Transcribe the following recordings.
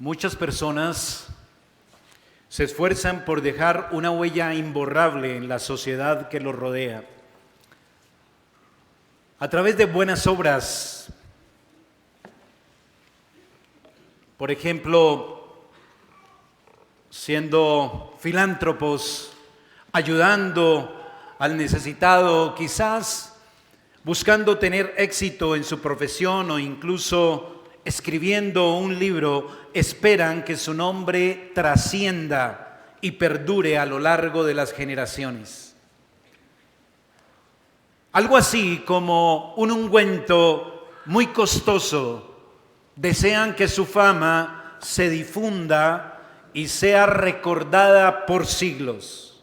Muchas personas se esfuerzan por dejar una huella imborrable en la sociedad que los rodea. A través de buenas obras, por ejemplo, siendo filántropos, ayudando al necesitado, quizás buscando tener éxito en su profesión o incluso escribiendo un libro, esperan que su nombre trascienda y perdure a lo largo de las generaciones. Algo así como un ungüento muy costoso, desean que su fama se difunda y sea recordada por siglos.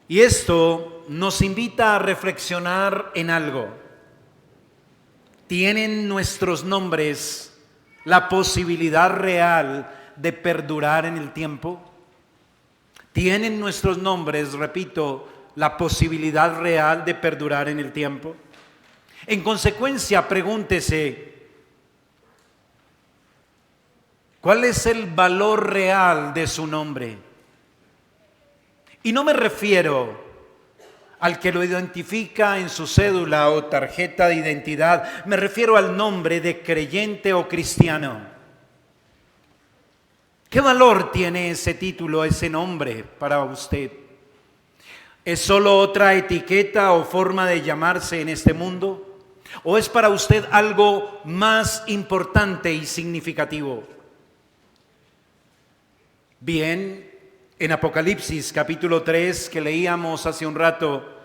Y esto nos invita a reflexionar en algo. ¿Tienen nuestros nombres la posibilidad real de perdurar en el tiempo? ¿Tienen nuestros nombres, repito, la posibilidad real de perdurar en el tiempo? En consecuencia, pregúntese, ¿cuál es el valor real de su nombre? Y no me refiero al que lo identifica en su cédula o tarjeta de identidad, me refiero al nombre de creyente o cristiano. ¿Qué valor tiene ese título, ese nombre para usted? ¿Es solo otra etiqueta o forma de llamarse en este mundo? ¿O es para usted algo más importante y significativo? Bien, en Apocalipsis capítulo 3 que leíamos hace un rato,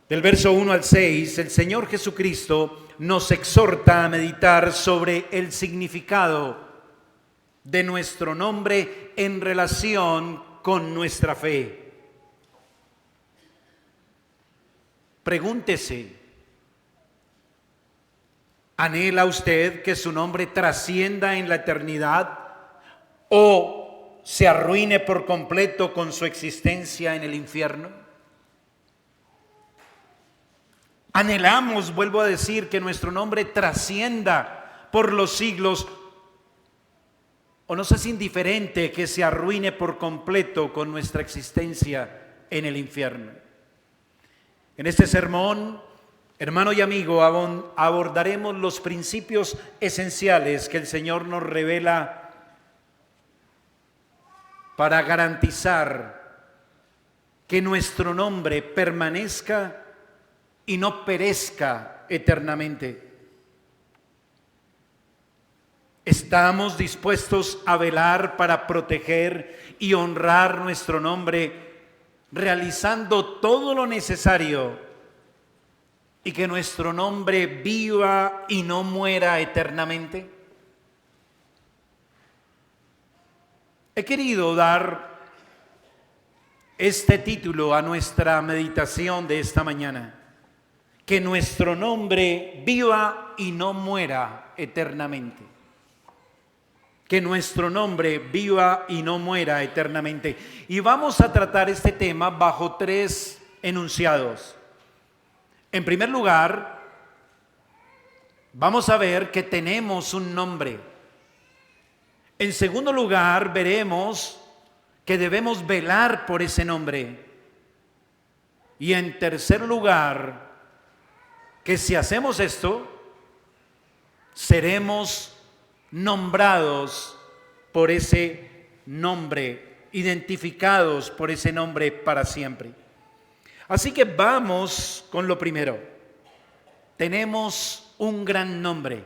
del verso 1 al 6, el Señor Jesucristo nos exhorta a meditar sobre el significado de nuestro nombre en relación con nuestra fe. Pregúntese, ¿anhela usted que su nombre trascienda en la eternidad o se arruine por completo con su existencia en el infierno? Anhelamos, vuelvo a decir, que nuestro nombre trascienda por los siglos, o nos es indiferente que se arruine por completo con nuestra existencia en el infierno. En este sermón, hermano y amigo, abordaremos los principios esenciales que el Señor nos revela para garantizar que nuestro nombre permanezca y no perezca eternamente. ¿Estamos dispuestos a velar para proteger y honrar nuestro nombre, realizando todo lo necesario y que nuestro nombre viva y no muera eternamente? He querido dar este título a nuestra meditación de esta mañana: que nuestro nombre viva y no muera eternamente. Que nuestro nombre viva y no muera eternamente. Y vamos a tratar este tema bajo tres enunciados. En primer lugar, vamos a ver que tenemos un nombre. En segundo lugar, veremos que debemos velar por ese nombre. Y en tercer lugar, que si hacemos esto, seremos nombrados por ese nombre, identificados por ese nombre para siempre. Así que vamos con lo primero. Tenemos un gran nombre.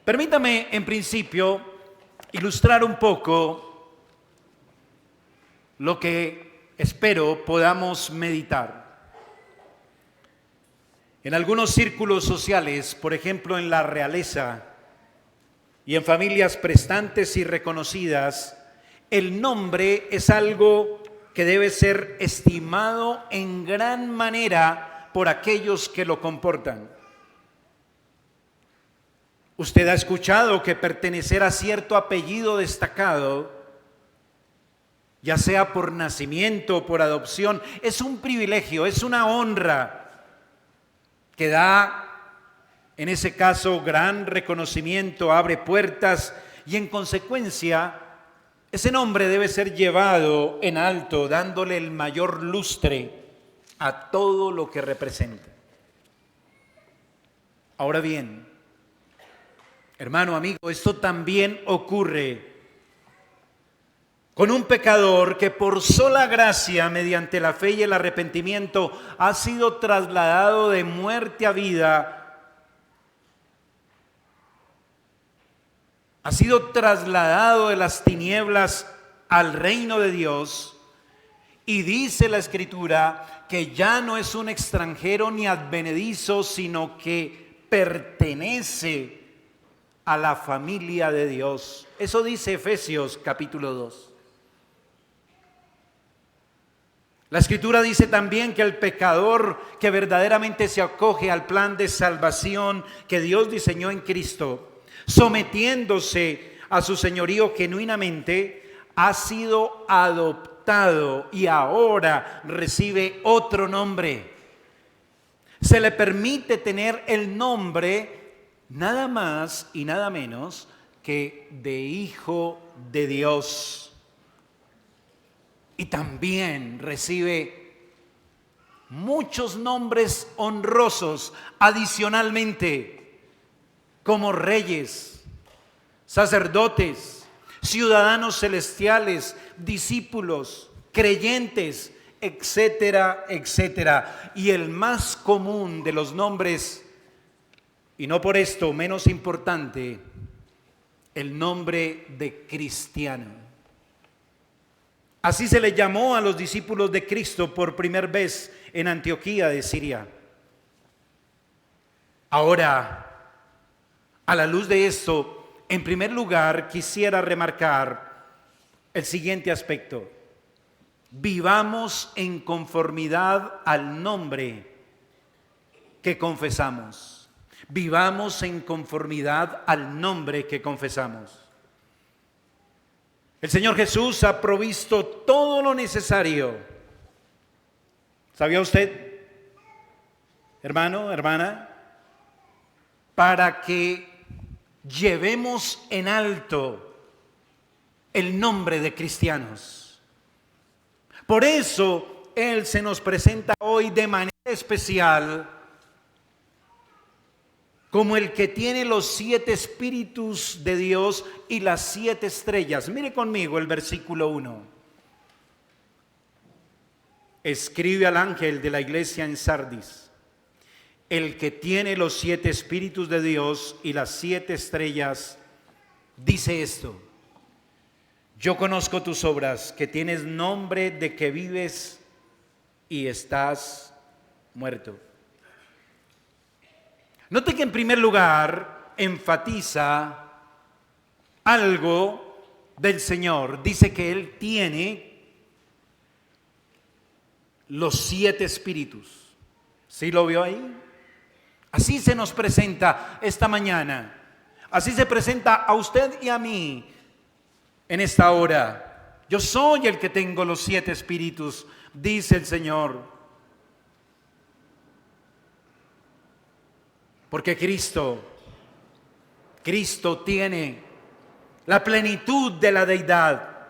Permítame en principio ilustrar un poco lo que espero podamos meditar. En algunos círculos sociales, por ejemplo en la realeza y en familias prestantes y reconocidas, el nombre es algo que debe ser estimado en gran manera por aquellos que lo comportan. Usted ha escuchado que pertenecer a cierto apellido destacado, ya sea por nacimiento o por adopción, es un privilegio, es una honra que da En ese caso, gran reconocimiento abre puertas y en consecuencia, ese nombre debe ser llevado en alto, dándole el mayor lustre a todo lo que representa. Ahora bien, hermano, amigo, esto también ocurre con un pecador que por sola gracia, mediante la fe y el arrepentimiento, ha sido trasladado de muerte a vida. Ha sido trasladado de las tinieblas al reino de Dios, y dice la Escritura que ya no es un extranjero ni advenedizo, sino que pertenece a la familia de Dios. Eso dice Efesios capítulo 2. La Escritura dice también que el pecador que verdaderamente se acoge al plan de salvación que Dios diseñó en Cristo, sometiéndose a su señorío genuinamente, ha sido adoptado y ahora recibe otro nombre. Se le permite tener el nombre nada más y nada menos que de Hijo de Dios. Y también recibe muchos nombres honrosos adicionalmente, como reyes, sacerdotes, ciudadanos celestiales, discípulos, creyentes, etcétera, etcétera. Y el más común de los nombres, y no por esto menos importante, el nombre de cristiano. Así se le llamó a los discípulos de Cristo por primera vez en Antioquía de Siria. Ahora, a la luz de esto, en primer lugar quisiera remarcar el siguiente aspecto. Vivamos en conformidad al nombre que confesamos. Vivamos en conformidad al nombre que confesamos. El Señor Jesús ha provisto todo lo necesario. ¿Sabía usted, hermano, hermana? Para que llevemos en alto el nombre de cristianos. Por eso Él se nos presenta hoy de manera especial como el que tiene los 7 espíritus de Dios y las 7 estrellas. Mire conmigo el versículo 1. Escribe al ángel de la iglesia en Sardis: el que tiene los 7 espíritus de Dios y las 7 estrellas, dice esto: yo conozco tus obras, que tienes nombre de que vives y estás muerto. Note que en primer lugar enfatiza algo del Señor. Dice que Él tiene los 7 espíritus. ¿Sí lo vio ahí? Así se nos presenta esta mañana. Así se presenta a usted y a mí en esta hora. Yo soy el que tengo los 7 espíritus, dice el Señor. Porque Cristo tiene la plenitud de la deidad.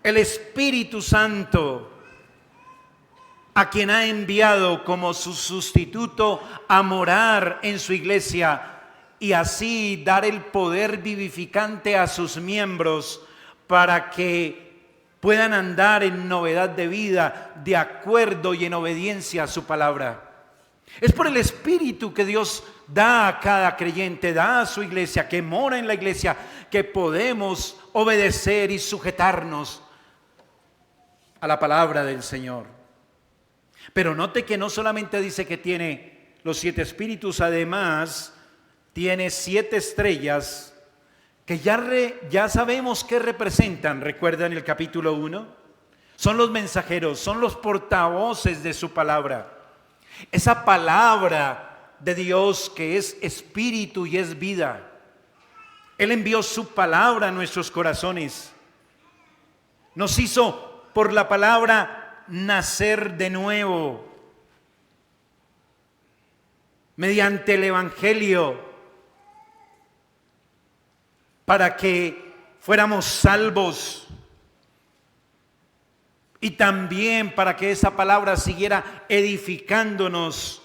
El Espíritu Santo, a quien ha enviado como su sustituto a morar en su iglesia y así dar el poder vivificante a sus miembros para que puedan andar en novedad de vida, de acuerdo y en obediencia a su palabra. Es por el Espíritu que Dios da a cada creyente, da a su iglesia, que mora en la iglesia, que podemos obedecer y sujetarnos a la palabra del Señor. Pero note que no solamente dice que tiene los 7 espíritus, además tiene 7 estrellas que ya sabemos qué representan. ¿Recuerdan el capítulo 1? Son los mensajeros, son los portavoces de su palabra. Esa palabra de Dios que es espíritu y es vida. Él envió su palabra a nuestros corazones. Nos hizo por la palabra nacer de nuevo. mediante el Evangelio, para que fuéramos salvos y también para que esa palabra siguiera edificándonos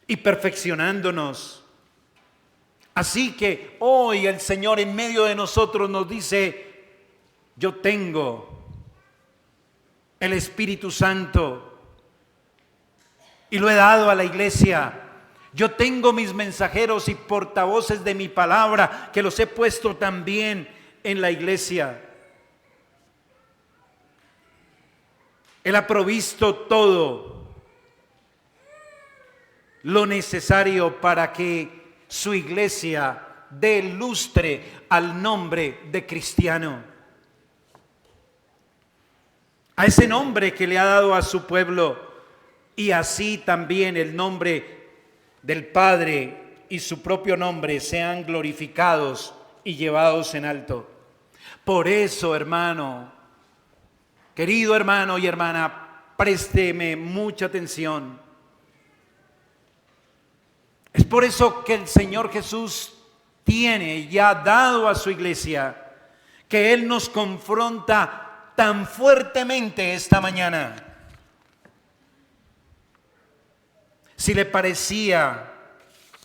y perfeccionándonos. Así que hoy el Señor en medio de nosotros nos dice: yo tengo el Espíritu Santo y lo he dado a la iglesia. Yo tengo mis mensajeros y portavoces de mi palabra, que los he puesto también en la iglesia. Él ha provisto todo lo necesario para que su iglesia dé lustre al nombre de cristiano, a ese nombre que le ha dado a su pueblo, y así también el nombre del Padre y su propio nombre sean glorificados y llevados en alto. Por eso, hermano, querido hermano y hermana, présteme mucha atención. Es por eso que el Señor Jesús tiene y ha dado a su iglesia, que Él nos confronta tan fuertemente esta mañana. Si le parecía,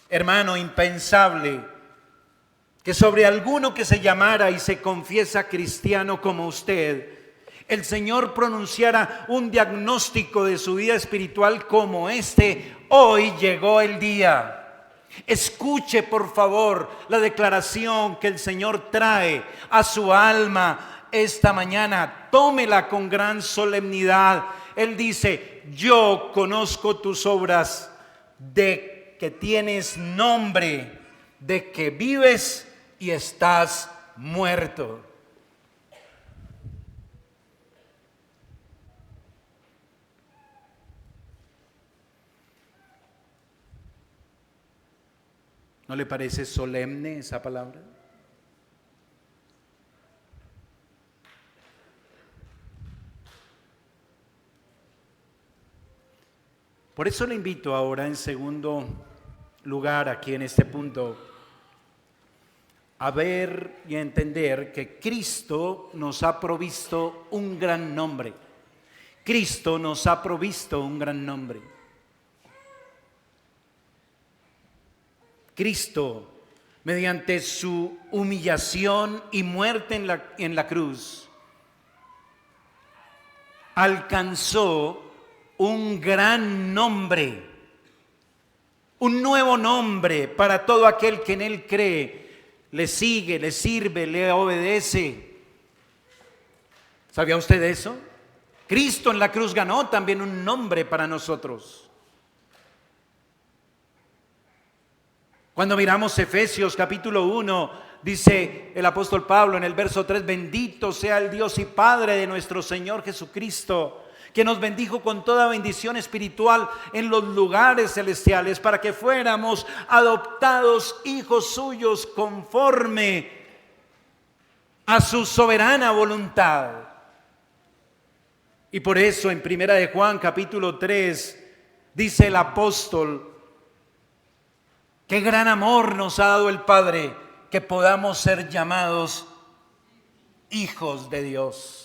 hermano, impensable que sobre alguno que se llamara y se confiesa cristiano como usted, el Señor pronunciara un diagnóstico de su vida espiritual como este, hoy llegó el día. Escuche por favor la declaración que el Señor trae a su alma esta mañana. Tómela con gran solemnidad. Él dice: yo conozco tus obras, de que tienes nombre, de que vives y estás muerto. ¿No le parece solemne esa palabra? Por eso le invito ahora, en segundo lugar, aquí en este punto, a ver y a entender que Cristo nos ha provisto un gran nombre. Cristo nos ha provisto un gran nombre. Cristo, mediante su humillación y muerte en la cruz, alcanzó un gran nombre, un nuevo nombre para todo aquel que en Él cree, le sigue, le sirve, le obedece. ¿Sabía usted eso? Cristo en la cruz ganó también un nombre para nosotros. Cuando miramos Efesios capítulo 1, dice el apóstol Pablo en el verso 3: bendito sea el Dios y Padre de nuestro Señor Jesucristo, que nos bendijo con toda bendición espiritual en los lugares celestiales, para que fuéramos adoptados hijos suyos conforme a su soberana voluntad. Y por eso en Primera de Juan capítulo 3 dice el apóstol: qué gran amor nos ha dado el Padre, que podamos ser llamados hijos de Dios.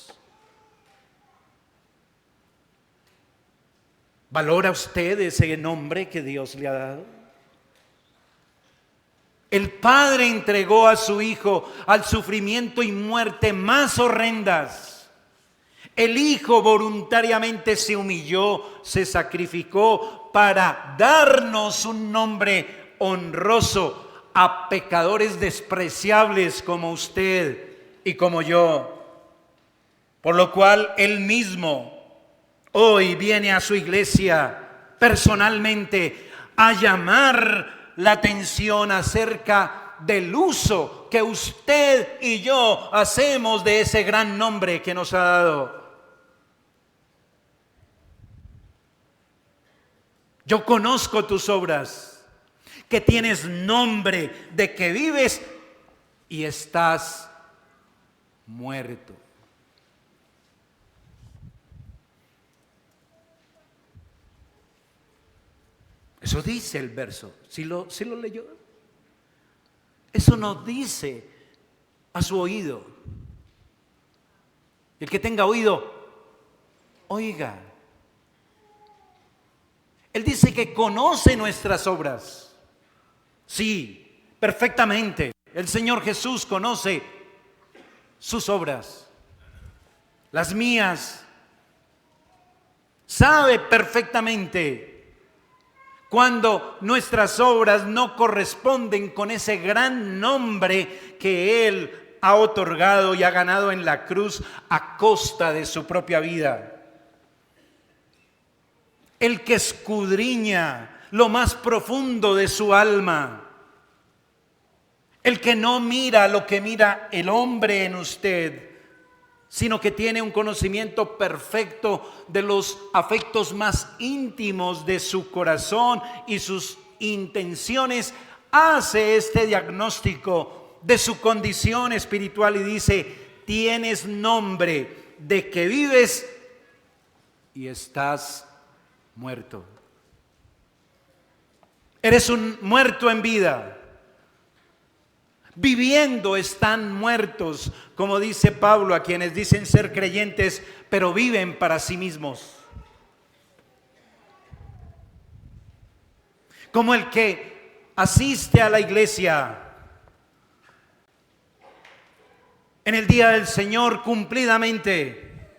¿Valora usted ese nombre que Dios le ha dado? El Padre entregó a su Hijo al sufrimiento y muerte más horrendas. El Hijo voluntariamente se humilló, se sacrificó para darnos un nombre honroso a pecadores despreciables como usted y como yo. Por lo cual Él mismo hoy viene a su iglesia personalmente a llamar la atención acerca del uso que usted y yo hacemos de ese gran nombre que nos ha dado. Yo conozco tus obras, que tienes nombre, de que vives y estás muerto. Eso dice el verso. ¿Sí lo leyó? Eso nos dice a su oído. El que tenga oído, oiga. Él dice que conoce nuestras obras. Sí, perfectamente. El Señor Jesús conoce sus obras, las mías. Sabe perfectamente cuando nuestras obras no corresponden con ese gran nombre que Él ha otorgado y ha ganado en la cruz a costa de su propia vida. El que escudriña lo más profundo de su alma. El que no mira lo que mira el hombre en usted, sino que tiene un conocimiento perfecto de los afectos más íntimos de su corazón y sus intenciones, hace este diagnóstico de su condición espiritual y dice: tienes nombre de que vives y estás muerto. Eres un muerto en vida. Viviendo están muertos, como dice Pablo a quienes dicen ser creyentes, pero viven para sí mismos. Como el que asiste a la iglesia en el día del Señor cumplidamente,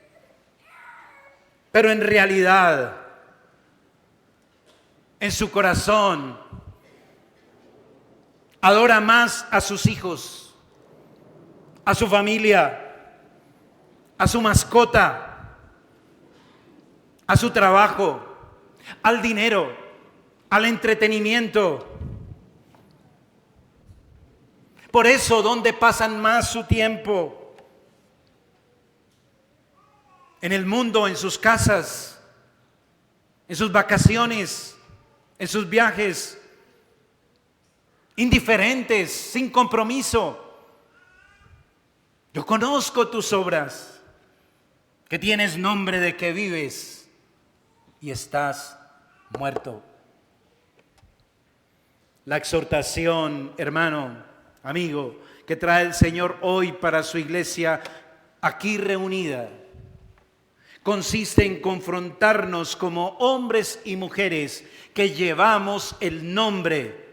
pero en realidad, en su corazón, adora más a sus hijos, a su familia, a su mascota, a su trabajo, al dinero, al entretenimiento. Por eso, ¿dónde pasan más su tiempo? En el mundo, en sus casas, en sus vacaciones, en sus viajes, indiferentes, sin compromiso. Yo conozco tus obras, que tienes nombre de que vives y estás muerto. La exhortación, hermano, amigo, que trae el Señor hoy para su iglesia aquí reunida, consiste en confrontarnos como hombres y mujeres que llevamos el nombre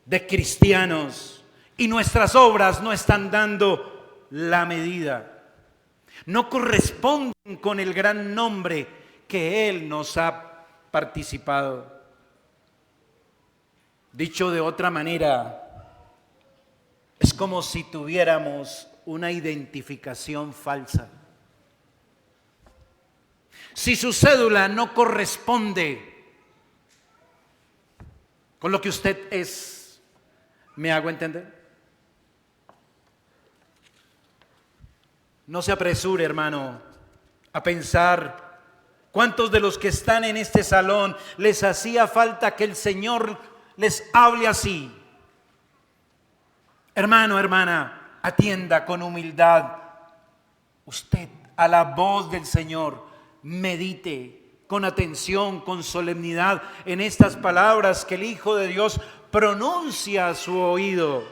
de cristianos y nuestras obras no están dando la medida, no corresponden con el gran nombre que Él nos ha participado. Dicho de otra manera, es como si tuviéramos una identificación falsa. Si su cédula no corresponde con lo que usted es, ¿me hago entender? No se apresure, hermano, a pensar cuántos de los que están en este salón les hacía falta que el Señor les hable así. Hermano, hermana, atienda con humildad usted a la voz del Señor, medite con atención, con solemnidad en estas palabras que el Hijo de Dios pronuncia a su oído.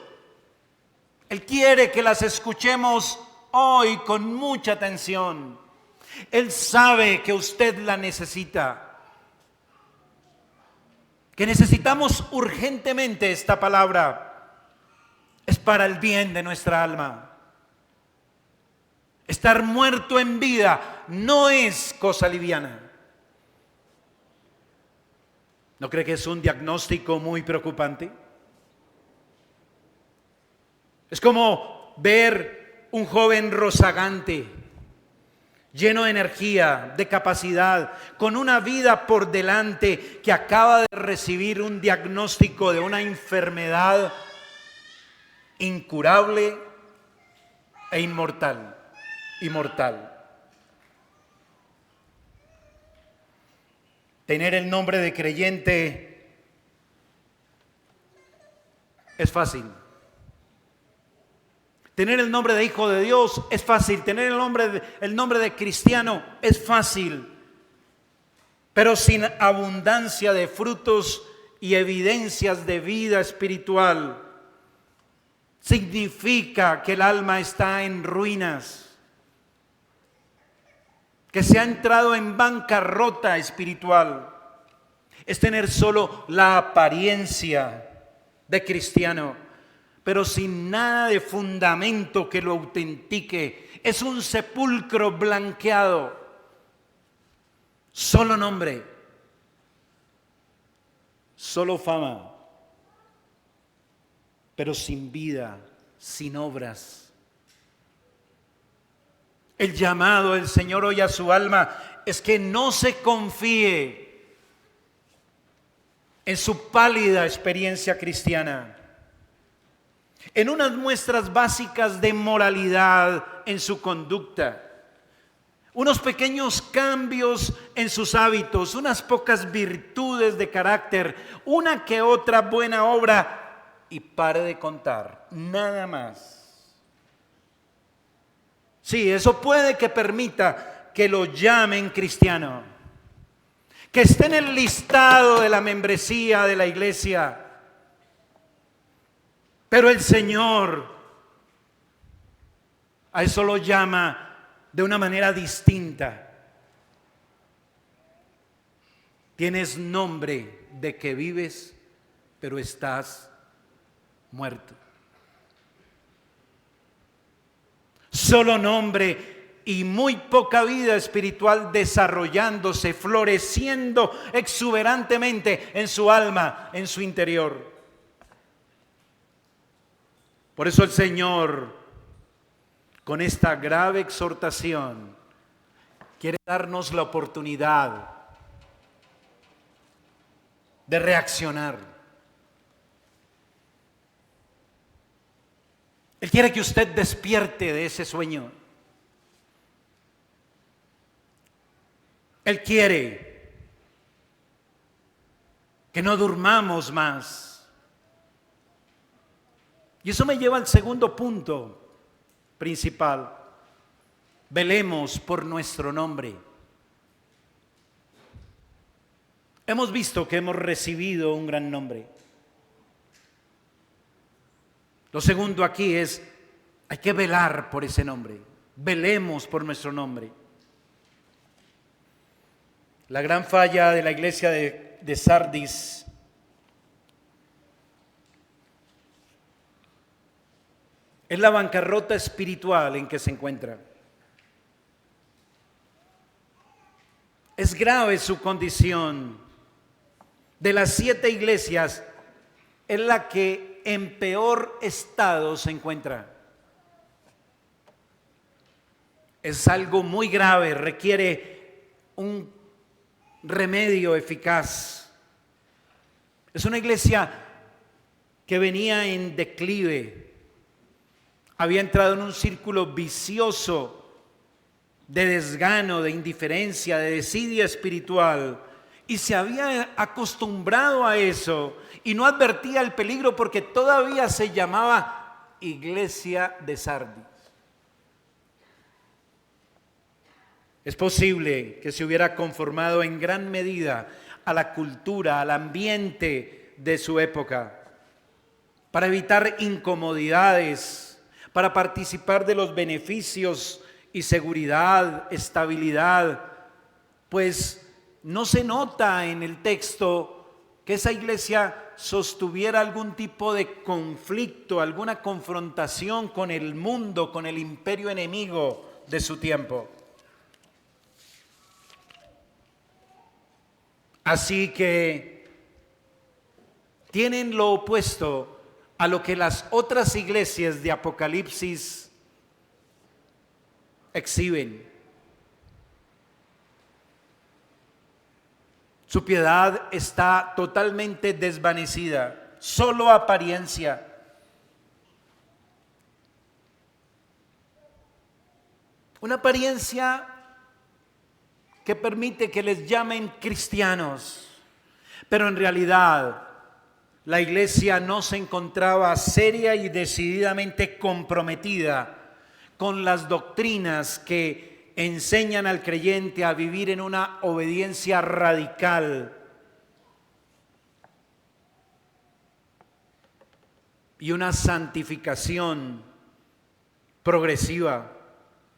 Él quiere que las escuchemos hoy con mucha atención. Él sabe que usted la necesita, que necesitamos urgentemente esta palabra. Es para el bien de nuestra alma. Estar muerto en vida no es cosa liviana. ¿No cree que es un diagnóstico muy preocupante? Es como ver un joven rozagante, lleno de energía, de capacidad, con una vida por delante, que acaba de recibir un diagnóstico de una enfermedad incurable e inmortal. Tener el nombre de creyente es fácil. Tener el nombre de hijo de Dios es fácil. Tener el nombre de cristiano es fácil. Pero sin abundancia de frutos y evidencias de vida espiritual, significa que el alma está en ruinas, que se ha entrado en bancarrota espiritual. Es tener solo la apariencia de cristiano, pero sin nada de fundamento que lo autentique. Es un sepulcro blanqueado, solo nombre, solo fama, pero sin vida, sin obras. El llamado del Señor hoy a su alma es que no se confíe en su pálida experiencia cristiana, en unas muestras básicas de moralidad en su conducta, unos pequeños cambios en sus hábitos, unas pocas virtudes de carácter, una que otra buena obra, y pare de contar, nada más. Sí, eso puede que permita que lo llamen cristiano, que esté en el listado de la membresía de la iglesia. Pero el Señor a eso lo llama de una manera distinta. Tienes nombre de que vives, pero estás muerto. Solo nombre y muy poca vida espiritual desarrollándose, floreciendo exuberantemente en su alma, en su interior. Por eso el Señor, con esta grave exhortación, quiere darnos la oportunidad de reaccionar. Él quiere que usted despierte de ese sueño. Él quiere que no durmamos más. Y eso me lleva al segundo punto principal. Velemos por nuestro nombre. Hemos visto que hemos recibido un gran nombre. Lo segundo aquí es, hay que velar por ese nombre. Velemos por nuestro nombre. La gran falla de la iglesia de Sardis es la bancarrota espiritual en que se encuentra. Es grave su condición. De las 7 iglesias, es la que en peor estado se encuentra. Es algo muy grave, requiere un remedio eficaz. Es una iglesia que venía en declive, había entrado en un círculo vicioso de desgano, de indiferencia, de desidia espiritual, y se había acostumbrado a eso y no advertía el peligro porque todavía se llamaba Iglesia de Sardis. Es posible que se hubiera conformado en gran medida a la cultura, al ambiente de su época, para evitar incomodidades, para participar de los beneficios y seguridad, estabilidad, pues no se nota en el texto que esa iglesia sostuviera algún tipo de conflicto, alguna confrontación con el mundo, con el imperio enemigo de su tiempo. Así que tienen lo opuesto a lo que las otras iglesias de Apocalipsis exhiben. Su piedad está totalmente desvanecida, solo apariencia. Una apariencia que permite que les llamen cristianos, pero en realidad la iglesia no se encontraba seria y decididamente comprometida con las doctrinas que enseñan al creyente a vivir en una obediencia radical y una santificación progresiva,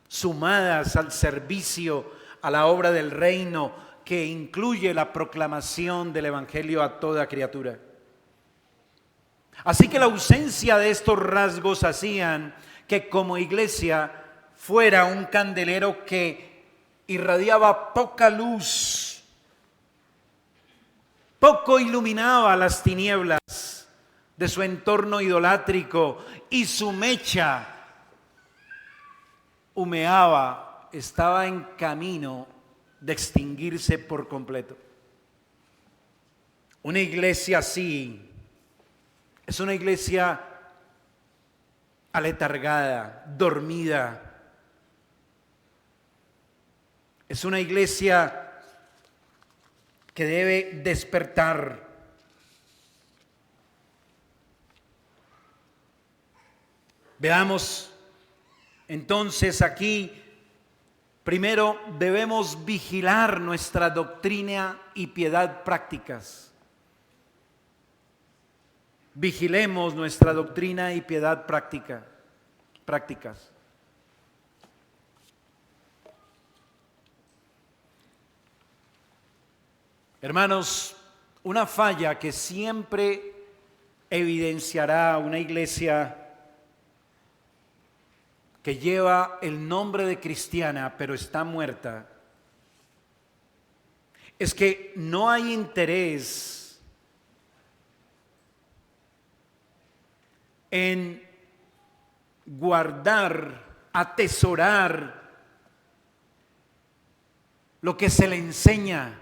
sumadas al servicio, a la obra del reino, que incluye la proclamación del Evangelio a toda criatura. Así que la ausencia de estos rasgos hacían que como iglesia fuera un candelero que irradiaba poca luz, poco iluminaba las tinieblas de su entorno idolátrico, y su mecha humeaba, estaba en camino de extinguirse por completo. Una iglesia así es una iglesia aletargada, dormida. Es una iglesia que debe despertar. Veamos entonces aquí, primero debemos vigilar nuestra doctrina y piedad prácticas. Vigilemos nuestra doctrina y piedad prácticas. Hermanos, una falla que siempre evidenciará una iglesia que lleva el nombre de cristiana pero está muerta, es que no hay interés en guardar, atesorar lo que se le enseña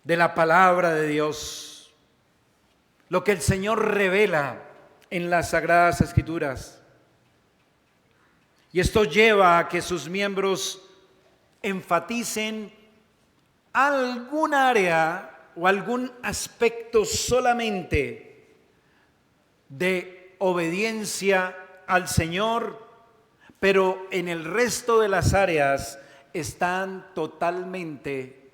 de la palabra de Dios, lo que el Señor revela en las Sagradas Escrituras. Y esto lleva a que sus miembros enfaticen algún área o algún aspecto solamente de obediencia al Señor, pero en el resto de las áreas están totalmente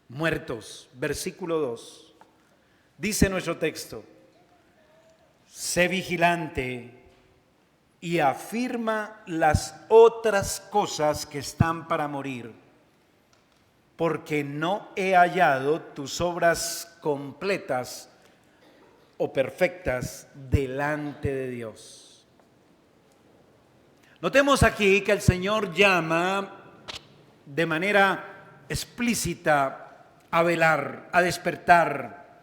muertos. Versículo 2. Dice nuestro texto: sé vigilante y afirma las otras cosas que están para morir, porque no he hallado tus obras completas o perfectas delante de Dios. Notemos aquí que el Señor llama de manera explícita a velar, a despertar,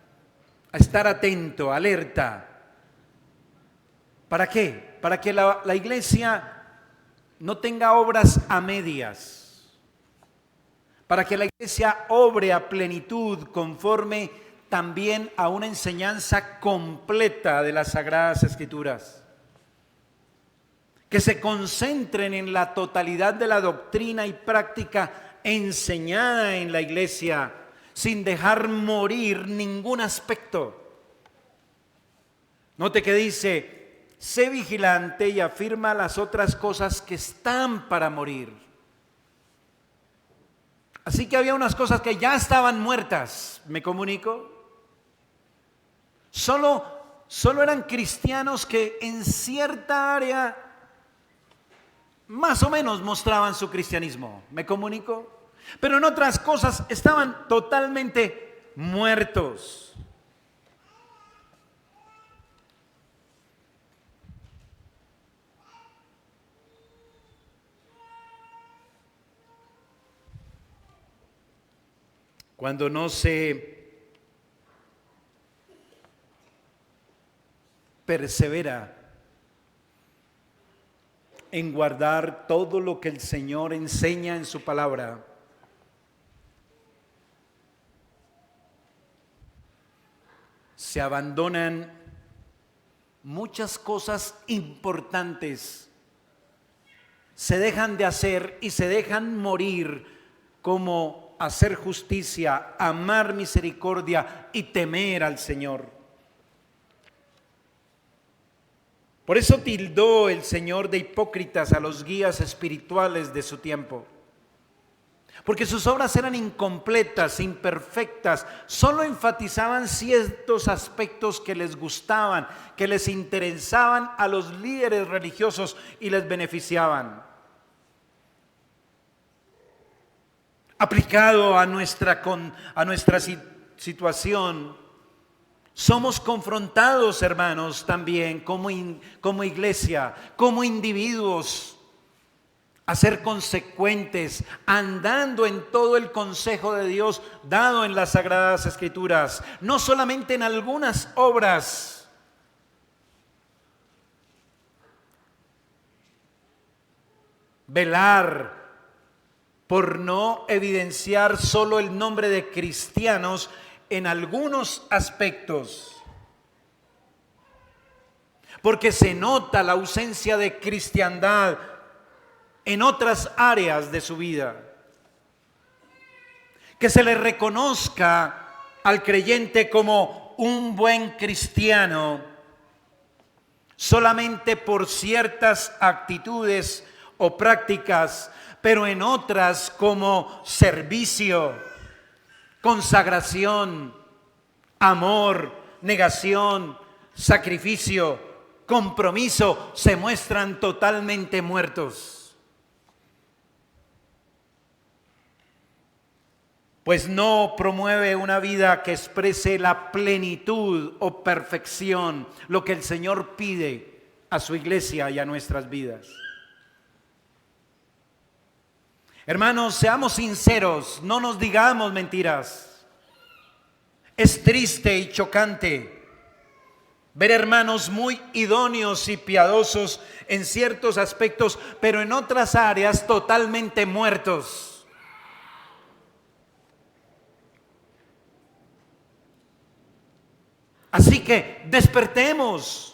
a estar atento, alerta. ¿Para qué? Para que la iglesia no tenga obras a medias, para que la iglesia obre a plenitud conforme también a una enseñanza completa de las Sagradas Escrituras, que se concentren en la totalidad de la doctrina y práctica enseñada en la iglesia, sin dejar morir ningún aspecto. Note que dice: sé vigilante y afirma las otras cosas que están para morir. Así que había unas cosas que ya estaban muertas, ¿me comunico? Solo eran cristianos que en cierta área más o menos mostraban su cristianismo, ¿me comunico? Pero en otras cosas estaban totalmente muertos. Cuando no se persevera en guardar todo lo que el Señor enseña en su palabra, se abandonan muchas cosas importantes, se dejan de hacer y se dejan morir, como hacer justicia, amar misericordia y temer al Señor. Por eso tildó el Señor de hipócritas a los guías espirituales de su tiempo. porque sus obras eran incompletas, imperfectas, solo enfatizaban ciertos aspectos que les gustaban, que les interesaban a los líderes religiosos y les beneficiaban. Aplicado a nuestra situación, somos confrontados, hermanos, también como iglesia, como individuos, a ser consecuentes, andando en todo el consejo de Dios dado en las Sagradas Escrituras, no solamente en algunas obras. Velar por no evidenciar solo el nombre de cristianos en algunos aspectos, porque se nota la ausencia de cristiandad en otras áreas de su vida. Que se le reconozca al creyente como un buen cristiano solamente por ciertas actitudes o prácticas, pero en otras como servicio, consagración, amor, negación, sacrificio, compromiso, se muestran totalmente muertos. Pues no promueve una vida que exprese la plenitud o perfección, lo que el Señor pide a su iglesia y a nuestras vidas. Hermanos, seamos sinceros, no nos digamos mentiras. Es triste y chocante ver hermanos muy idóneos y piadosos en ciertos aspectos, pero en otras áreas totalmente muertos. Así que despertemos.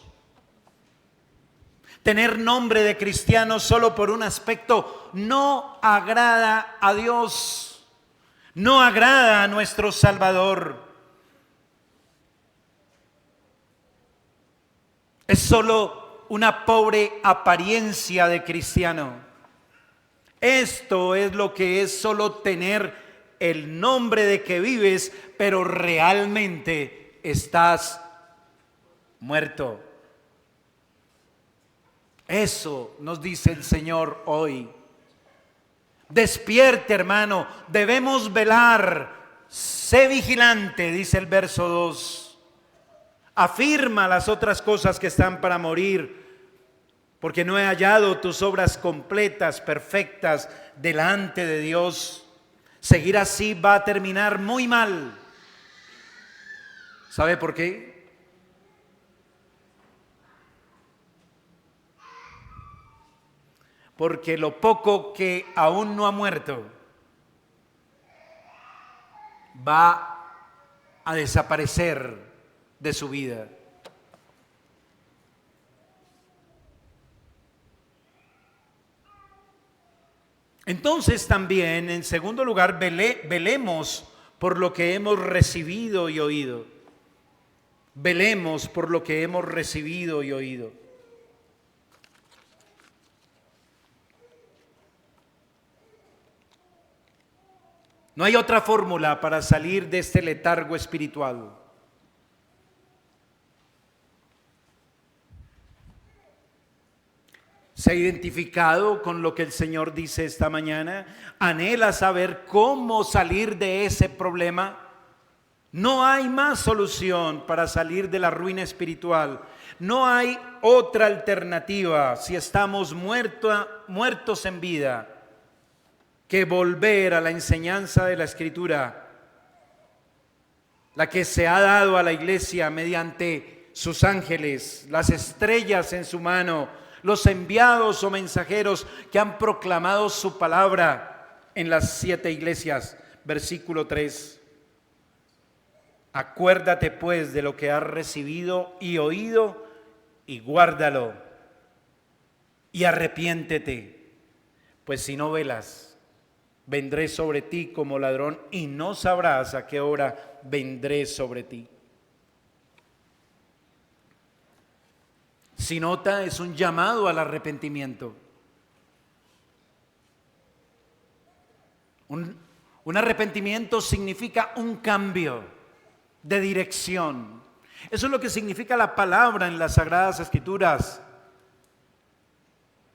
Tener nombre de cristiano solo por un aspecto no agrada a Dios, no agrada a nuestro Salvador. Es solo una pobre apariencia de cristiano. Esto es lo que es solo tener el nombre de que vives, pero realmente estás muerto. Eso nos dice el Señor hoy. Despierte, hermano, debemos velar. Sé vigilante, dice el verso 2. Afirma las otras cosas que están para morir, porque no he hallado tus obras completas, perfectas, delante de Dios. Seguir así va a terminar muy mal. ¿Sabe por qué? Porque lo poco que aún no ha muerto va a desaparecer de su vida. Entonces también, en segundo lugar, velemos por lo que hemos recibido y oído. Velemos por lo que hemos recibido y oído. No hay otra fórmula para salir de este letargo espiritual. ¿Se ha identificado con lo que el Señor dice esta mañana? ¿Anhela saber cómo salir de ese problema? No hay más solución para salir de la ruina espiritual. No hay otra alternativa si estamos muertos en vida que volver a la enseñanza de la Escritura, la que se ha dado a la iglesia mediante sus ángeles, las estrellas en su mano, los enviados o mensajeros que han proclamado su palabra en las 7 iglesias. Versículo 3. Acuérdate pues de lo que has recibido y oído y guárdalo y arrepiéntete, pues si no velas, vendré sobre ti como ladrón y no sabrás a qué hora vendré sobre ti. Si nota, es un llamado al arrepentimiento. Un Un arrepentimiento significa un cambio de dirección. Eso es lo que significa la palabra en las Sagradas Escrituras.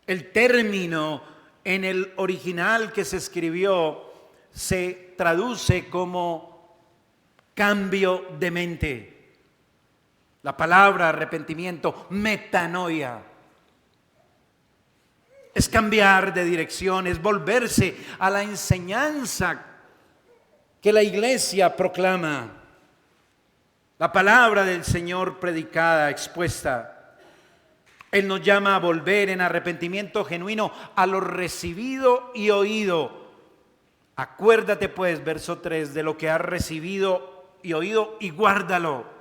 El término en el original que se escribió se traduce como cambio de mente. La palabra arrepentimiento, metanoia, es cambiar de dirección, es volverse a la enseñanza que la iglesia proclama. La palabra del Señor predicada, expuesta. Él nos llama a volver en arrepentimiento genuino a lo recibido y oído. Acuérdate pues, verso 3, de lo que has recibido y oído y guárdalo.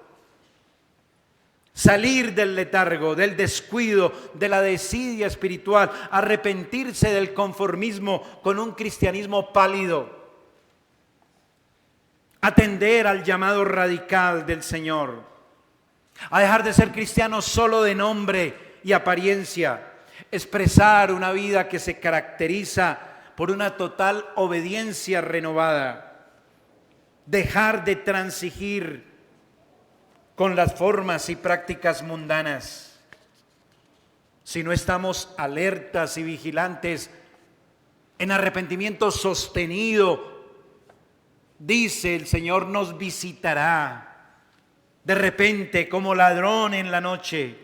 Salir del letargo, del descuido, de la desidia espiritual, arrepentirse del conformismo con un cristianismo pálido. Atender al llamado radical del Señor, a dejar de ser cristianos solo de nombre y apariencia, expresar una vida que se caracteriza por una total obediencia renovada, dejar de transigir con las formas y prácticas mundanas. Si no estamos alertas y vigilantes en arrepentimiento sostenido, dice el Señor, nos visitará de repente como ladrón en la noche.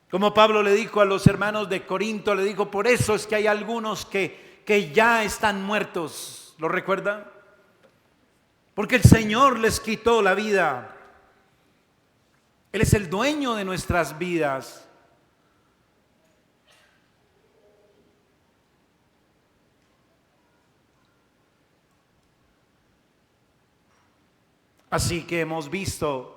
Como Pablo le dijo a los hermanos de Corinto, le dijo, por eso es que hay algunos que ya están muertos. ¿Lo recuerda? Porque el Señor les quitó la vida. Él es el dueño de nuestras vidas. Así que hemos visto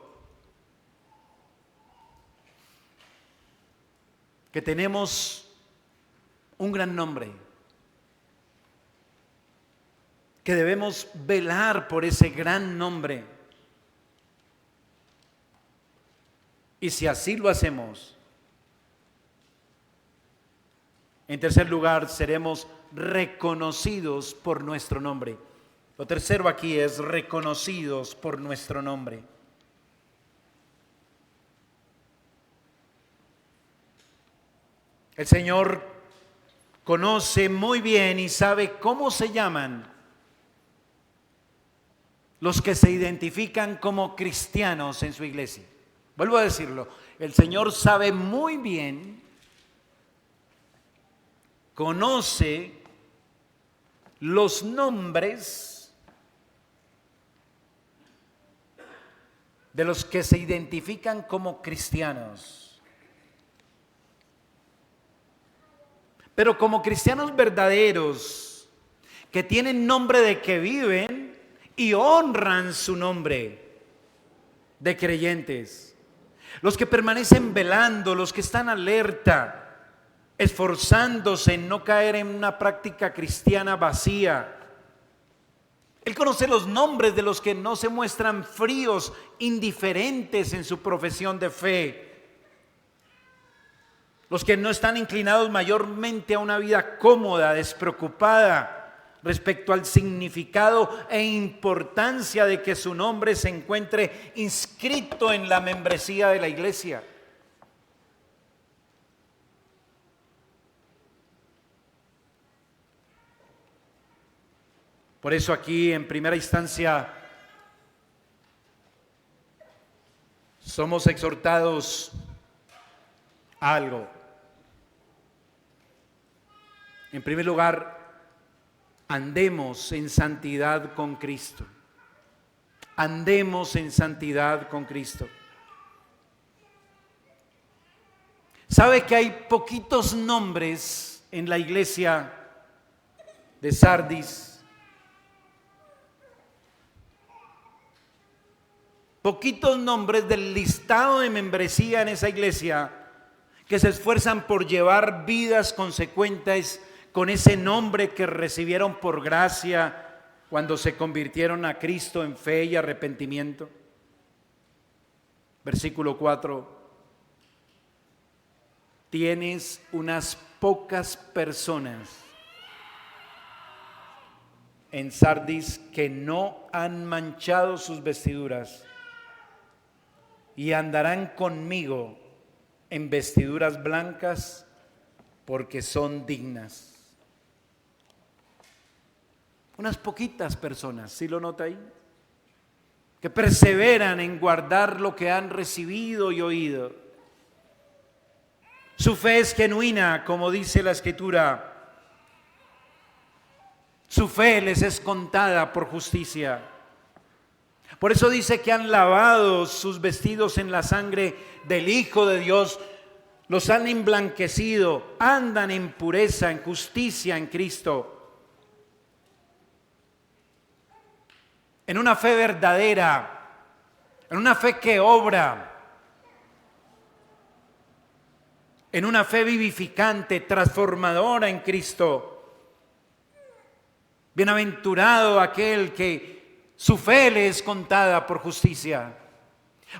que tenemos un gran nombre, que debemos velar por ese gran nombre. Y si así lo hacemos, en tercer lugar, seremos reconocidos por nuestro nombre. Lo tercero aquí es reconocidos por nuestro nombre. El Señor conoce muy bien y sabe cómo se llaman los que se identifican como cristianos en su iglesia. Vuelvo a decirlo, el Señor sabe muy bien, conoce los nombres de los que se identifican como cristianos. Pero como cristianos verdaderos, que tienen nombre de que viven y honran su nombre de creyentes. Los que permanecen velando, los que están alerta, esforzándose en no caer en una práctica cristiana vacía. Él conoce los nombres de los que no se muestran fríos, indiferentes en su profesión de fe. Los que no están inclinados mayormente a una vida cómoda, despreocupada respecto al significado e importancia de que su nombre se encuentre inscrito en la membresía de la iglesia. Por eso aquí en primera instancia somos exhortados a algo. En primer lugar, andemos en santidad con Cristo. Andemos en santidad con Cristo. ¿Sabe que hay poquitos nombres en la iglesia de Sardis? Poquitos nombres del listado de membresía en esa iglesia que se esfuerzan por llevar vidas consecuentes con ese nombre que recibieron por gracia cuando se convirtieron a Cristo en fe y arrepentimiento. Versículo 4. tienes unas pocas personas en Sardis que no han manchado sus vestiduras y andarán conmigo en vestiduras blancas porque son dignas. Unas poquitas personas, ¿sí lo nota ahí? Que perseveran en guardar lo que han recibido y oído. Su fe es genuina, como dice la Escritura. Su fe les es contada por justicia. Por eso dice que han lavado sus vestidos en la sangre del Hijo de Dios, los han emblanquecido, andan en pureza, en justicia en Cristo. En una fe verdadera, en una fe que obra, en una fe vivificante, transformadora en Cristo. Bienaventurado aquel que su fe le es contada por justicia,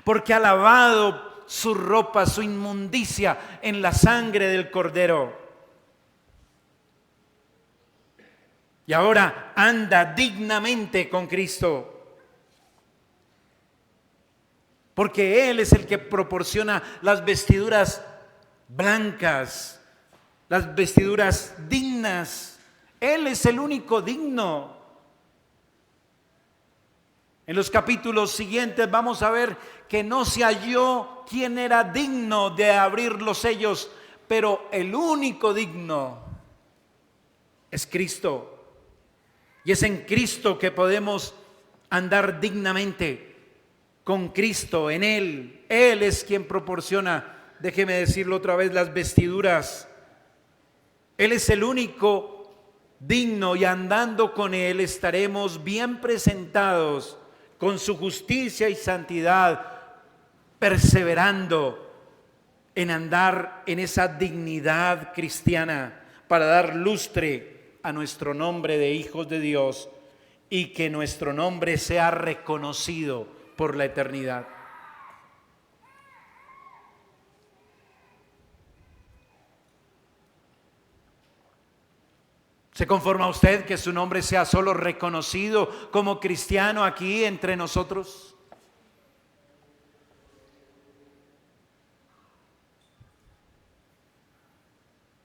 porque ha lavado su ropa, su inmundicia en la sangre del Cordero. Y ahora anda dignamente con Cristo, porque Él es el que proporciona las vestiduras blancas, las vestiduras dignas. Él es el único digno. En los capítulos siguientes vamos a ver que no se halló quien era digno de abrir los sellos, pero el único digno es Cristo. Y es en Cristo que podemos andar dignamente, con Cristo, en Él. Él es quien proporciona, déjeme decirlo otra vez, las vestiduras. Él es el único digno, y andando con Él estaremos bien presentados con su justicia y santidad, perseverando en andar en esa dignidad cristiana para dar lustre a nuestro nombre de hijos de Dios y que nuestro nombre sea reconocido por la eternidad. ¿Se conforma usted que su nombre sea solo reconocido como cristiano aquí entre nosotros?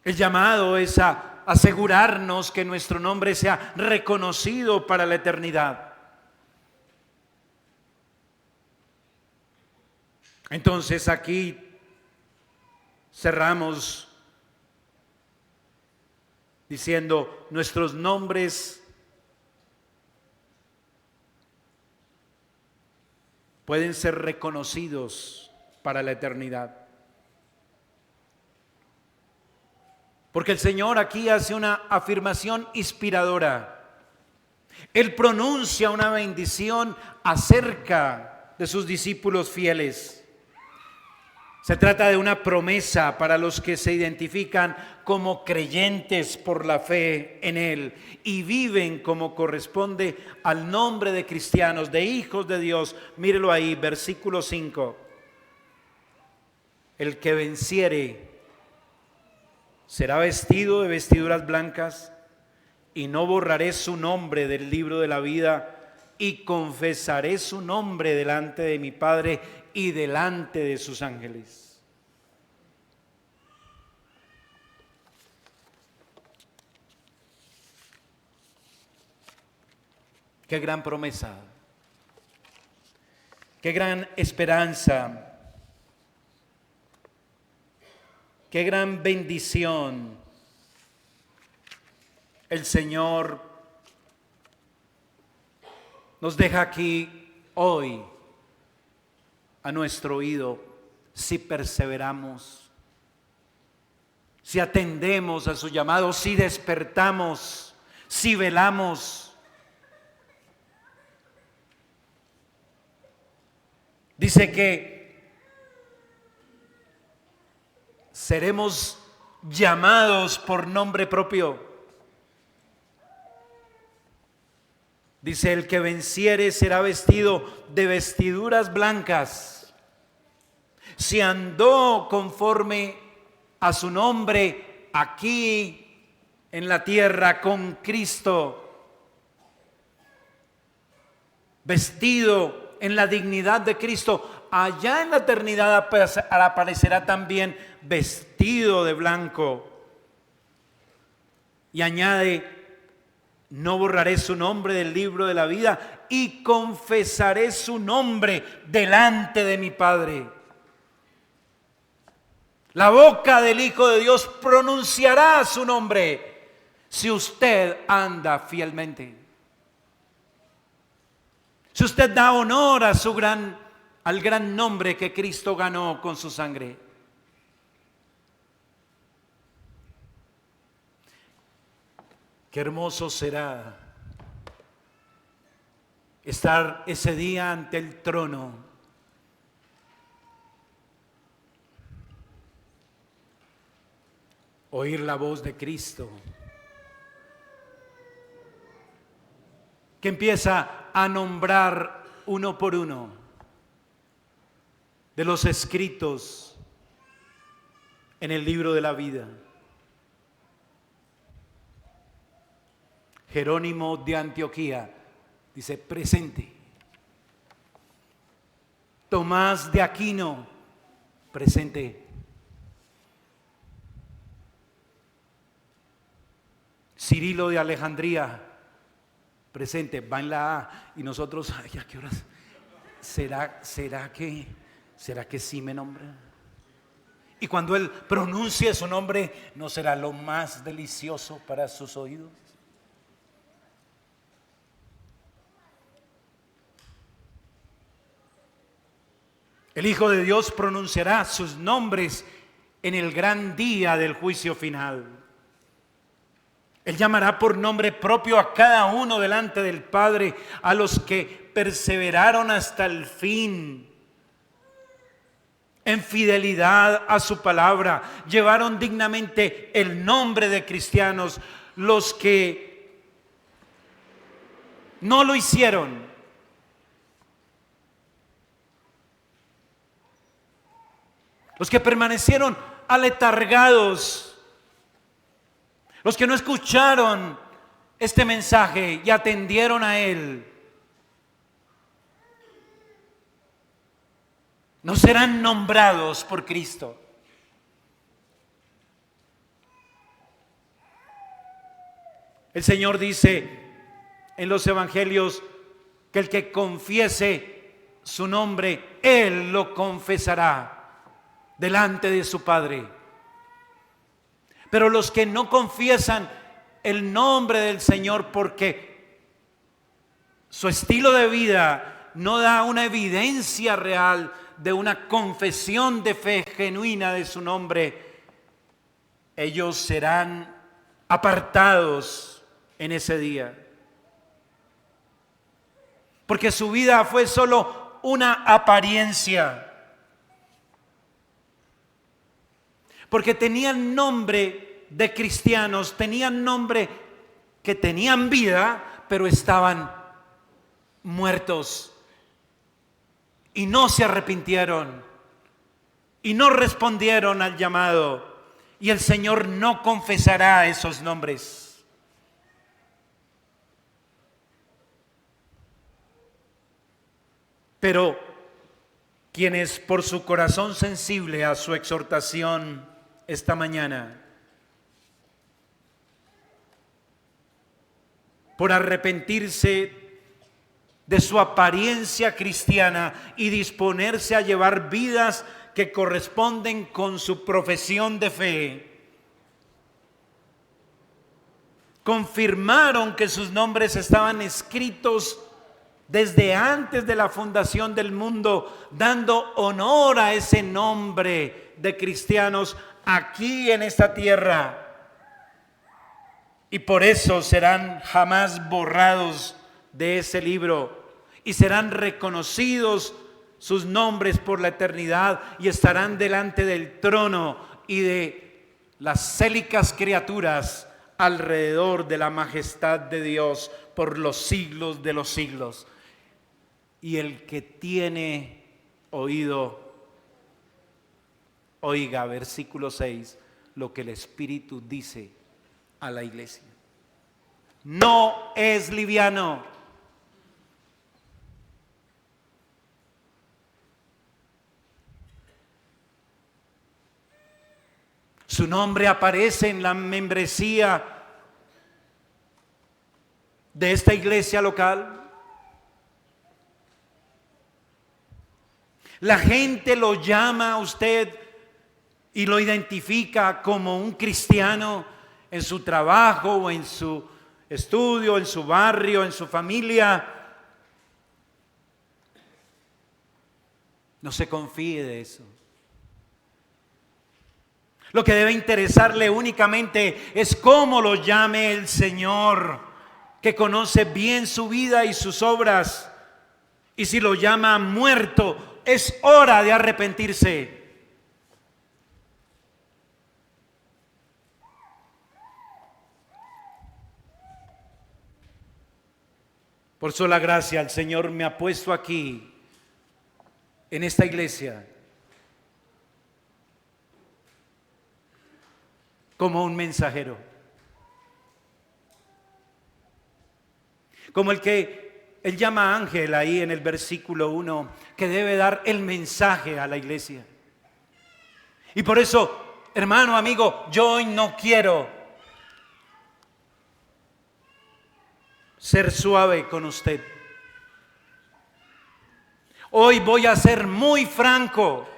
El llamado es a asegurarnos que nuestro nombre sea reconocido para la eternidad. Entonces aquí cerramos diciendo, nuestros nombres pueden ser reconocidos para la eternidad. Porque el Señor aquí hace una afirmación inspiradora. Él pronuncia una bendición acerca de sus discípulos fieles. Se trata de una promesa para los que se identifican como creyentes por la fe en Él y viven como corresponde al nombre de cristianos, de hijos de Dios. Mírelo ahí, versículo 5. El que venciere será vestido de vestiduras blancas y no borraré su nombre del libro de la vida y confesaré su nombre delante de mi Padre y delante de sus ángeles. Qué gran promesa, qué gran esperanza, qué gran bendición. El Señor nos deja aquí hoy a nuestro oído, si perseveramos, si atendemos a su llamado, si despertamos, si velamos. Dice que seremos llamados por nombre propio. Dice, el que venciere será vestido de vestiduras blancas. Si andó conforme a su nombre aquí en la tierra con Cristo, vestido en la dignidad de Cristo, allá en la eternidad aparecerá también vestido de blanco. Y añade: no borraré su nombre del libro de la vida y confesaré su nombre delante de mi Padre. La boca del Hijo de Dios pronunciará su nombre si usted anda fielmente. Si usted da honor a al gran nombre que Cristo ganó con su sangre. Qué hermoso será estar ese día ante el trono, oír la voz de Cristo, que empieza a nombrar uno por uno de los escritos en el libro de la vida. Jerónimo de Antioquía dice: presente. Tomás de Aquino, presente. Cirilo de Alejandría, presente. Va en la A y nosotros, ay, ¿a qué horas? ¿Será que sí me nombra? Y cuando él pronuncie su nombre, ¿no será lo más delicioso para sus oídos? El Hijo de Dios pronunciará sus nombres en el gran día del juicio final. Él llamará por nombre propio a cada uno delante del Padre, a los que perseveraron hasta el fin, en fidelidad a su palabra, llevaron dignamente el nombre de cristianos. Los que no lo hicieron, los que permanecieron aletargados, los que no escucharon este mensaje y atendieron a él, no serán nombrados por Cristo. El Señor dice en los evangelios que el que confiese su nombre, Él lo confesará delante de su Padre. Pero los que no confiesan el nombre del Señor porque su estilo de vida no da una evidencia real de una confesión de fe genuina de su nombre, ellos serán apartados en ese día. Porque su vida fue solo una apariencia. Porque tenían nombre de cristianos, tenían nombre que tenían vida, pero estaban muertos. Y no se arrepintieron. Y no respondieron al llamado. Y el Señor no confesará esos nombres. Pero quienes por su corazón sensible a su exhortación esta mañana, por arrepentirse de su apariencia cristiana y disponerse a llevar vidas que corresponden con su profesión de fe, confirmaron que sus nombres estaban escritos desde antes de la fundación del mundo, dando honor a ese nombre de cristianos aquí en esta tierra. Y por eso serán jamás borrados de ese libro y serán reconocidos sus nombres por la eternidad y estarán delante del trono y de las célicas criaturas alrededor de la majestad de Dios por los siglos de los siglos. Y el que tiene oído, oiga, versículo 6, lo que el Espíritu dice a la iglesia. No es liviano. Su nombre aparece en la membresía de esta iglesia local. La gente lo llama a usted y lo identifica como un cristiano en su trabajo o en su estudio, en su barrio, en su familia. No se confíe de eso. Lo que debe interesarle únicamente es cómo lo llame el Señor, que conoce bien su vida y sus obras. Y si lo llama muerto, es hora de arrepentirse. Por sola gracia, el Señor me ha puesto aquí, en esta iglesia, como un mensajero. Como el que Él llama ángel ahí en el versículo 1, que debe dar el mensaje a la iglesia. Y por eso, hermano, amigo, yo hoy no quiero ser suave con usted. Hoy voy a ser muy franco,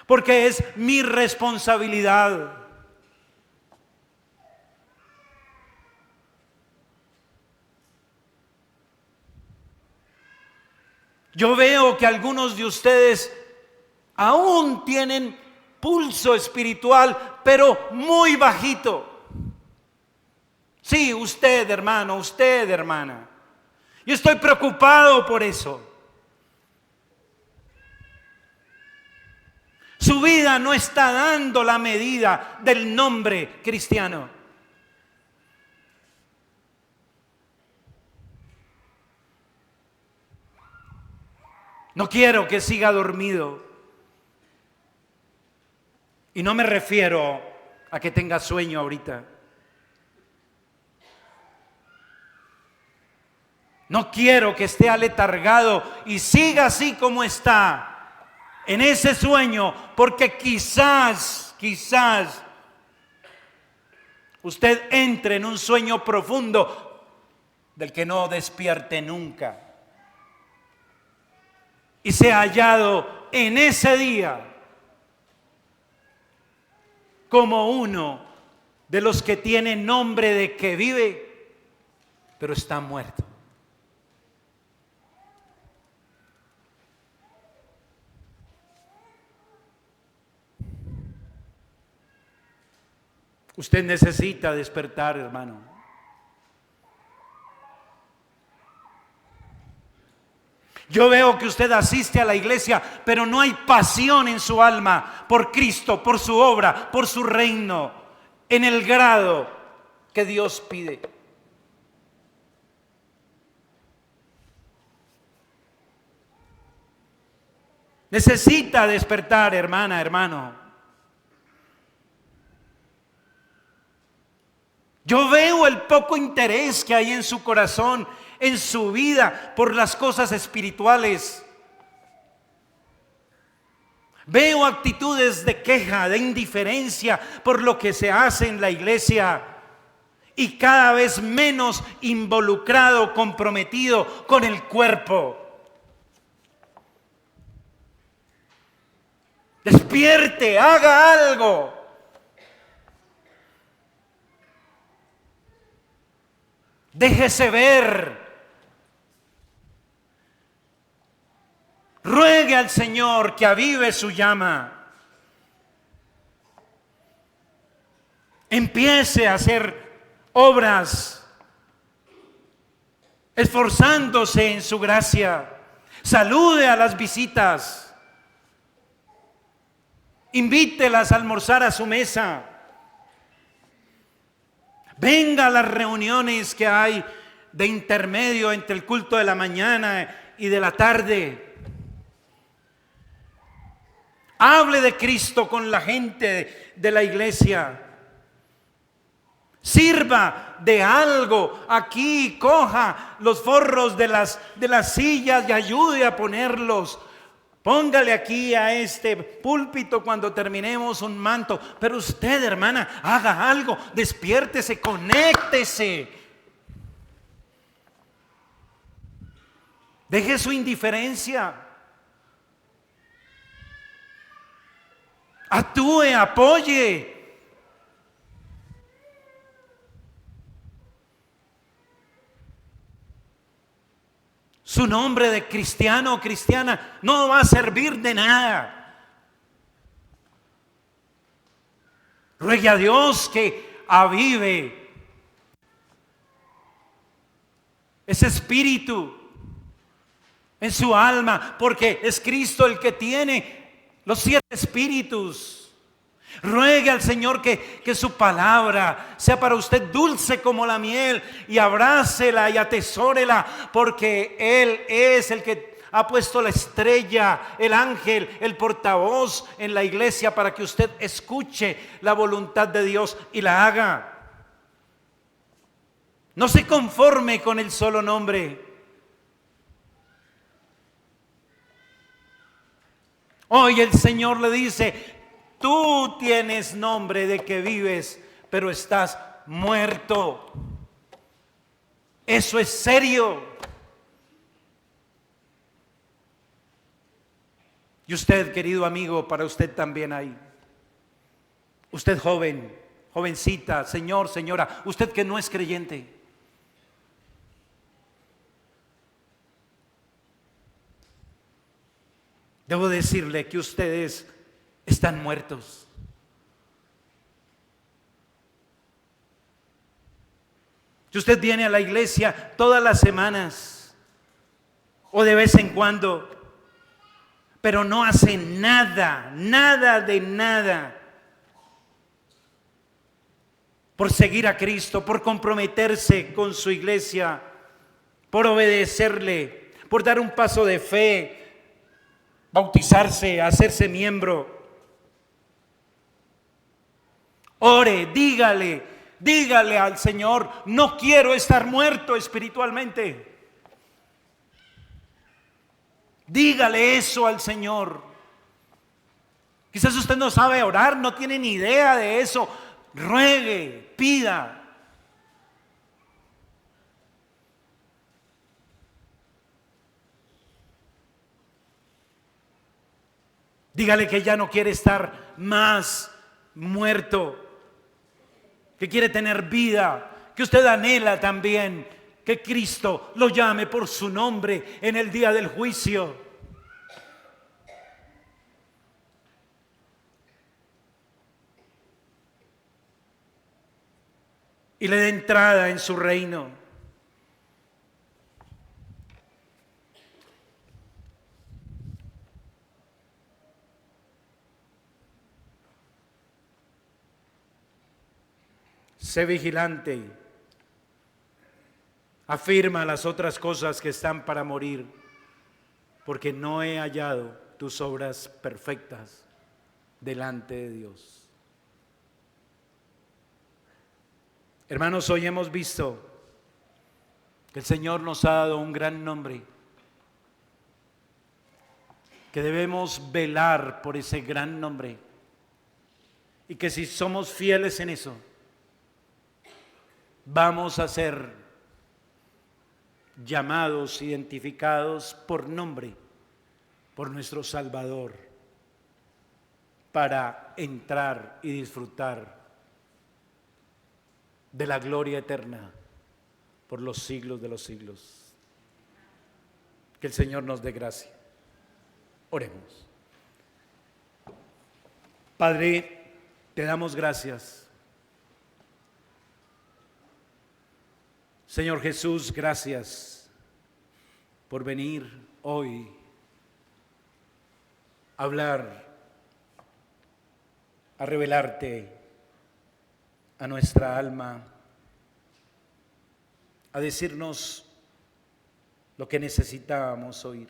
porque es mi responsabilidad. Yo veo que algunos de ustedes aún tienen pulso espiritual, pero muy bajito. Sí, usted, hermano, usted, hermana. Yo estoy preocupado por eso. Su vida no está dando la medida del nombre cristiano. No quiero que siga dormido. Y no me refiero a que tenga sueño ahorita. No quiero que esté aletargado y siga así como está, en ese sueño, porque quizás usted entre en un sueño profundo del que no despierte nunca. Y sea hallado en ese día como uno de los que tiene nombre de que vive, pero está muerto. Usted necesita despertar, hermano. Yo veo que usted asiste a la iglesia, pero no hay pasión en su alma por Cristo, por su obra, por su reino, en el grado que Dios pide. Necesita despertar, hermana, hermano. Yo veo el poco interés que hay en su corazón, en su vida, por las cosas espirituales. Veo actitudes de queja, de indiferencia por lo que se hace en la iglesia y cada vez menos involucrado, comprometido con el cuerpo. Despierte, haga algo. Déjese ver. Ruegue al Señor que avive su llama. Empiece a hacer obras, esforzándose en su gracia. Salude a las visitas. Invítelas a almorzar a su mesa. Venga a las reuniones que hay de intermedio entre el culto de la mañana y de la tarde. Hable de Cristo con la gente de la iglesia. Sirva de algo aquí, coja los forros de las sillas y ayude a ponerlos. Póngale aquí a este púlpito cuando terminemos un manto. Pero usted, hermana, haga algo, despiértese, conéctese. Deje su indiferencia. Actúe, apoye. Su nombre de cristiano o cristiana no va a servir de nada. Ruegue a Dios que avive ese espíritu en su alma, porque es Cristo el que tiene los 7 espíritus. Ruegue al Señor que su palabra sea para usted dulce como la miel, y abrácela y atesórela, porque Él es el que ha puesto la estrella, el ángel, el portavoz en la iglesia para que usted escuche la voluntad de Dios y la haga. No se conforme con el solo nombre. Hoy el Señor le dice: tú tienes nombre de que vives, pero estás muerto. Eso es serio. Y usted, querido amigo, para usted también hay. Usted joven, jovencita, señor, señora, usted que no es creyente. Debo decirle que ustedes están muertos. Si usted viene a la iglesia todas las semanas o de vez en cuando, pero no hace nada, nada de nada por seguir a Cristo, por comprometerse con su iglesia, por obedecerle, por dar un paso de fe, bautizarse, hacerse miembro. Ore, dígale al Señor: no quiero estar muerto espiritualmente. Dígale eso al Señor. Quizás usted no sabe orar, no tiene ni idea de eso. Ruegue, pida. Dígale que ya no quiere estar más muerto, que quiere tener vida, que usted anhela también que Cristo lo llame por su nombre en el día del juicio. Y le dé entrada en su reino. Sé vigilante. Afirma las otras cosas que están para morir, porque no he hallado tus obras perfectas delante de Dios. Hermanos, hoy hemos visto que el Señor nos ha dado un gran nombre, que debemos velar por ese gran nombre, y que si somos fieles en eso, vamos a ser llamados, identificados por nombre, por nuestro Salvador, para entrar y disfrutar de la gloria eterna por los siglos de los siglos. Que el Señor nos dé gracia. Oremos. Padre, te damos gracias. Señor Jesús, gracias por venir hoy a hablar, a revelarte a nuestra alma, a decirnos lo que necesitábamos oír.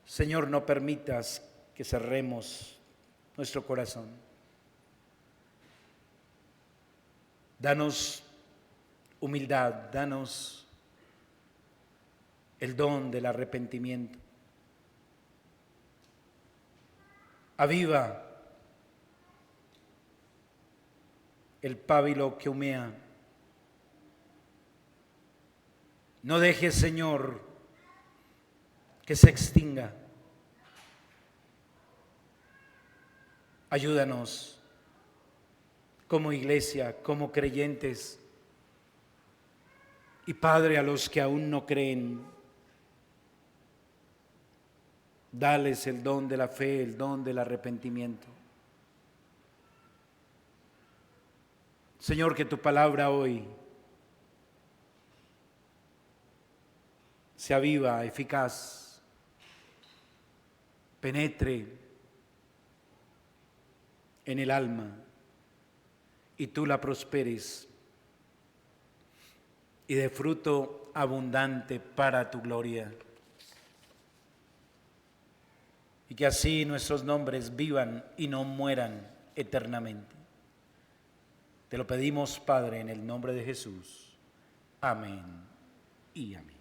Señor, no permitas que cerremos nuestro corazón. Danos humildad, danos el don del arrepentimiento. Aviva el pábilo que humea. No dejes, Señor, que se extinga. Ayúdanos como iglesia, como creyentes. Y Padre, a los que aún no creen, dales el don de la fe, el don del arrepentimiento. Señor, que tu palabra hoy sea viva, eficaz, penetre en el alma y tú la prosperes y de fruto abundante para tu gloria. Y que así nuestros nombres vivan y no mueran eternamente. Te lo pedimos, Padre, en el nombre de Jesús. Amén y amén.